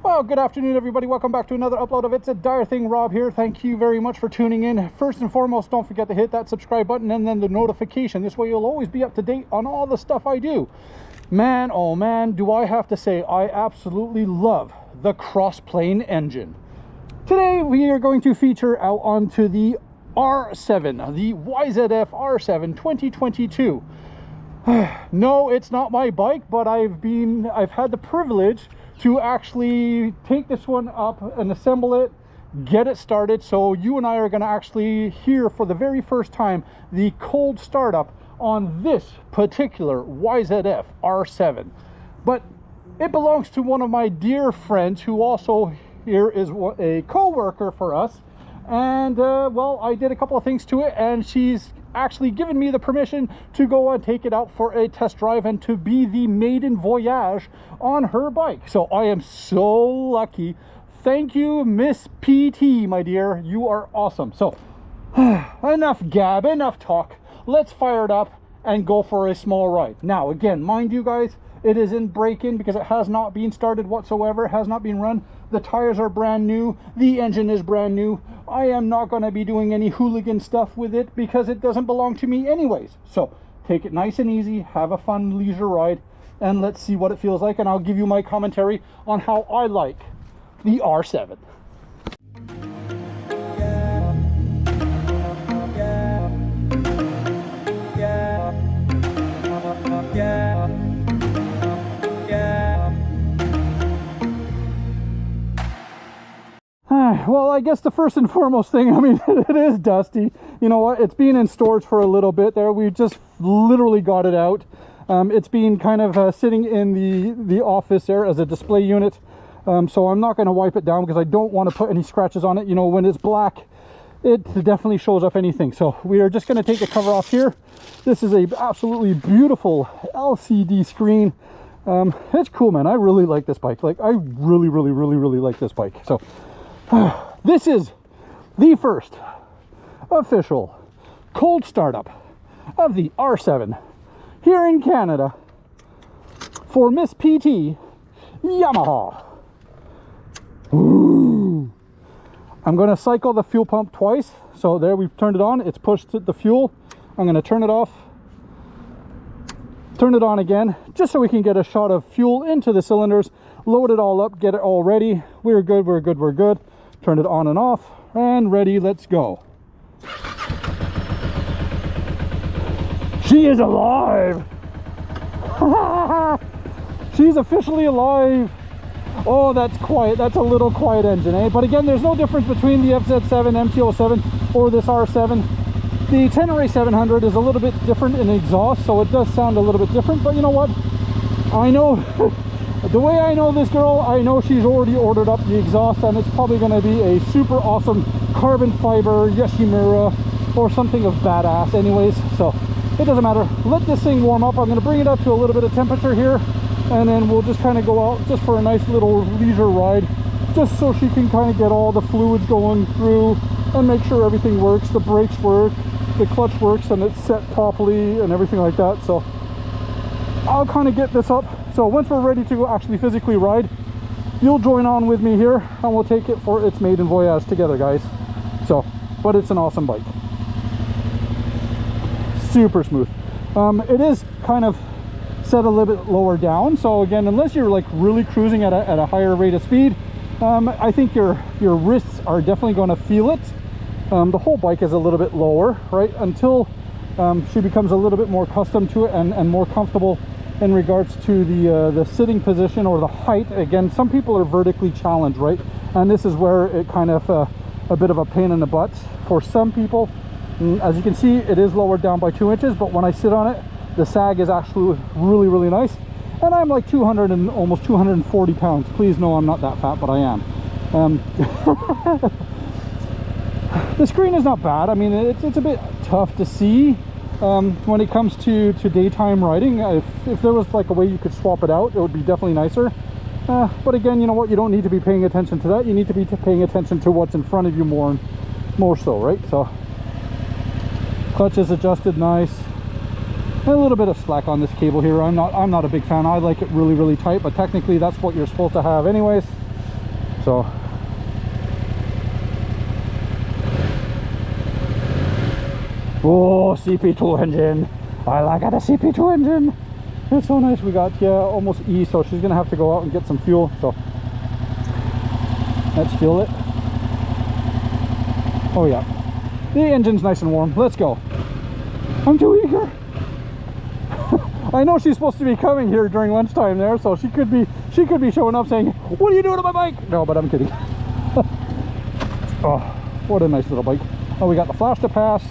Well, good afternoon, everybody. Welcome back to another upload of It's a Dyer Thing. Rob here. Thank you very much for tuning in. First and foremost, don't forget to hit that subscribe button and then the notification. This way you'll always be up to date on all the stuff I do. Man, oh man, do I have to say, I absolutely love the cross-plane engine. Today, we are going to feature out onto the R7, the YZF-R7 2022. No, it's not my bike, but I've had the privilege to actually take this one up and assemble it, get it started. So you and I are going to actually hear for the very first time the cold startup on this particular YZF R7. But it belongs to one of my dear friends who also here is a co-worker for us. And well, I did a couple of things to it, and she's actually given me the permission to go and take it out for a test drive and to be the maiden voyage on her bike. So I am so lucky. Thank you, Ms Peetee, my dear. You are awesome. So enough gab, enough talk. Let's fire it up and go for a small ride. Now, again, mind you guys, it is in break-in because it has not been started whatsoever. It has not been run. The tires are brand new. The engine is brand new. I am not going to be doing any hooligan stuff with it because it doesn't belong to me anyways. So take it nice and easy, have a fun leisure ride, and let's see what it feels like. And I'll give you my commentary on how I like the R7. Well, I guess the first and foremost thing, I mean, it is dusty. You know what? It's been in storage for a little bit there. We just literally got it out. It's been kind of sitting in the office there as a display unit. So I'm not going to wipe it down because I don't want to put any scratches on it. You know, when it's black, it definitely shows up anything. So we are just going to take the cover off here. This is a absolutely beautiful LCD screen. It's cool, man. I really like this bike. Like, I really like this bike. So this is the first official cold startup of the R7 here in Canada for Ms Peetee Yamaha. Ooh. I'm going to cycle the fuel pump twice. So there, we've turned it on. It's pushed the fuel. I'm going to turn it off, turn it on again, just so we can get a shot of fuel into the cylinders, load it all up, get it all ready. We're good. Turn it on and off, and ready, let's go. She is alive. She's officially alive. Oh, that's quiet. That's a little quiet engine, eh? But again, there's no difference between the FZ7 MT-07 or this R7. The Tenere 700 is a little bit different in exhaust, so it does sound a little bit different. But you know what? I know the way I know this girl, I know she's already ordered up the exhaust, and it's probably going to be a super awesome carbon fiber Yoshimura or something of badass anyways. So it doesn't matter. Let this thing warm up. I'm going to bring it up to a little bit of temperature here, and then we'll just kind of go out just for a nice little leisure ride, just so she can kind of get all the fluids going through and make sure everything works. The brakes work, the clutch works, and it's set properly and everything like that. So I'll kind of get this up. So once we're ready to actually physically ride, you'll join on with me here and we'll take it for its maiden voyage together, guys. So, but it's an awesome bike. Super smooth. It is kind of set a little bit lower down. So again, unless you're like really cruising at a higher rate of speed, I think your wrists are definitely going to feel it. The whole bike is a little bit lower, right? Until she becomes a little bit more accustomed to it and more comfortable in regards to the sitting position or the height. Again, some people are vertically challenged, right? And this is where it kind of a bit of a pain in the butt for some people. As you can see, it is lowered down by 2 inches, but when I sit on it, the sag is actually really nice. And I'm like 200 and almost 240 pounds. Please know I'm not that fat, but I am. The screen is not bad. I mean, it's a bit tough to see when it comes to daytime riding. If there was like a way you could swap it out, it would be definitely nicer. But again, you know what? You don't need to be paying attention to that. You need to be paying attention to what's in front of you more so, right? So clutch is adjusted nice. A little bit of slack on this cable here. I'm not a big fan. I like it really tight, but technically that's what you're supposed to have anyways. So oh, CP2 engine. I like it, a CP2 engine. It's so nice. We got almost E, so she's gonna have to go out and get some fuel. So let's fuel it. Oh yeah, the engine's nice and warm. Let's go. I'm too eager. I know she's supposed to be coming here during lunchtime there, so she could be showing up saying, "What are you doing to my bike?" No, but I'm kidding. Oh, what a nice little bike. Oh, we got the flash to pass.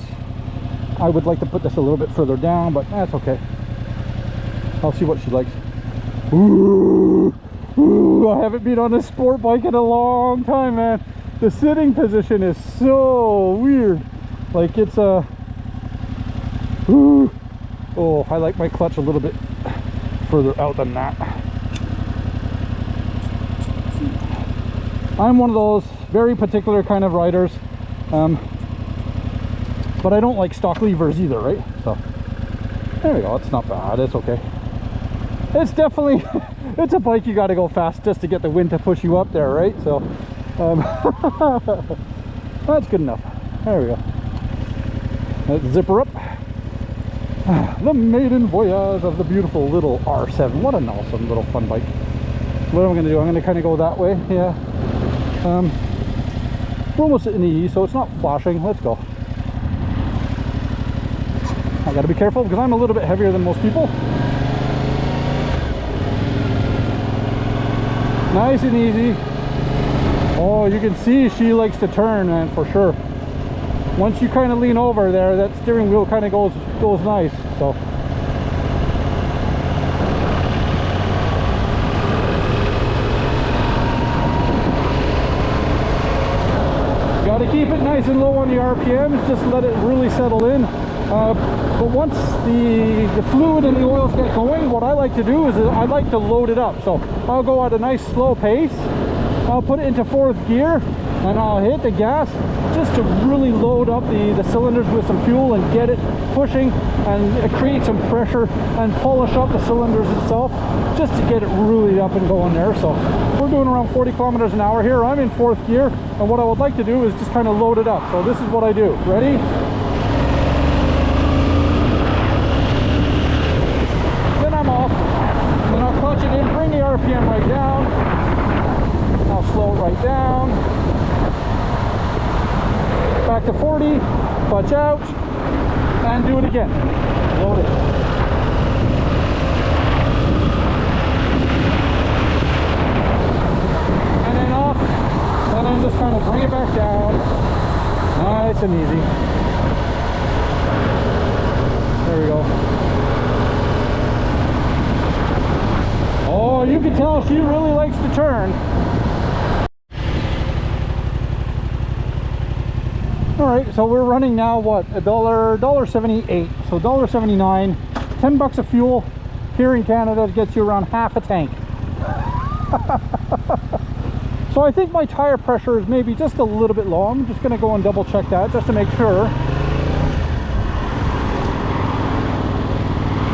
I would like to put this a little bit further down, but that's okay. I'll see what she likes. Ooh, ooh, I haven't been on a sport bike in a long time, man. The sitting position is so weird. Like it's a ooh. Oh, I like my clutch a little bit further out than that. I'm one of those very particular kind of riders, but I don't like stock levers either, right? So there we go. It's not bad. It's okay. It's definitely it's a bike you got to go fast just to get the wind to push you up there, right? So that's good enough. There we go. Let's zip her up. The maiden voyage of the beautiful little R7. What an awesome little fun bike. What am I going to do? I'm going to kind of go that way. Yeah. We're almost in the E, so it's not flashing. Let's go. I got to be careful because I'm a little bit heavier than most people. Nice and easy. Oh, you can see she likes to turn, man, for sure. Once you kind of lean over there, that steering wheel kind of goes nice. So got to keep it nice and low on the RPMs, just let it really settle in. But once the fluid and the oils get going, what I like to do is I like to load it up. So I'll go at a nice slow pace. I'll put it into 4th gear and I'll hit the gas just to really load up the cylinders with some fuel and get it pushing and create some pressure and polish up the cylinders itself just to get it really up and going there. So we're doing around 40 kilometers an hour here. I'm in 4th gear, and what I would like to do is just kind of load it up. So this is what I do. Ready? Then I'm off. Then I'll clutch it in, bring the RPM right down. I'll slow it right down. Back to 40, clutch out, and do it again. Load it. And then off, and then just kind of bring it back down. Nice and easy. There we go. Oh, you can tell she really likes to turn. Alright, so we're running now, what, $1.78, so $1.79, 10 bucks of fuel. Here in Canada, it gets you around half a tank. So I think my tire pressure is maybe just a little bit low. I'm just going to go and double check that just to make sure.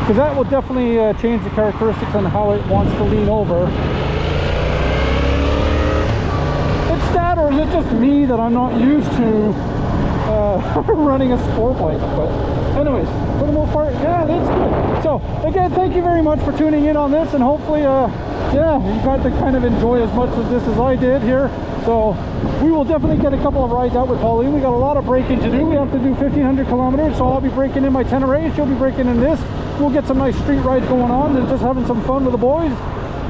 Because that will definitely change the characteristics on how it wants to lean over. It's that, or is it just me that I'm not used to running a sport bike? But anyways, for the most part, yeah, that's good. So again, thank you very much for tuning in on this, and hopefully yeah, you got to kind of enjoy as much of this as I did here. So we will definitely get a couple of rides out with Pauline. We got a lot of braking to do. We have to do 1,500 kilometers, so I'll be braking in my Tenere, she'll be braking in this. We'll get some nice street rides going on and just having some fun with the boys.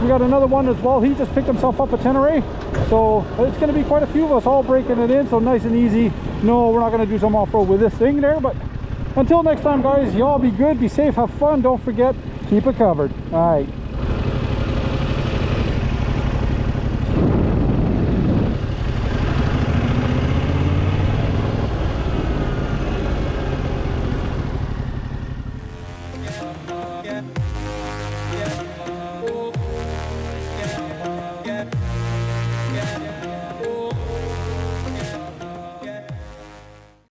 We got another one as well. He just picked himself up a Tenere, so it's going to be quite a few of us all breaking it in, so nice and easy. No, we're not going to do some off-road with this thing there, but until next time, guys, y'all be good, be safe, have fun. Don't forget, keep it covered. All right.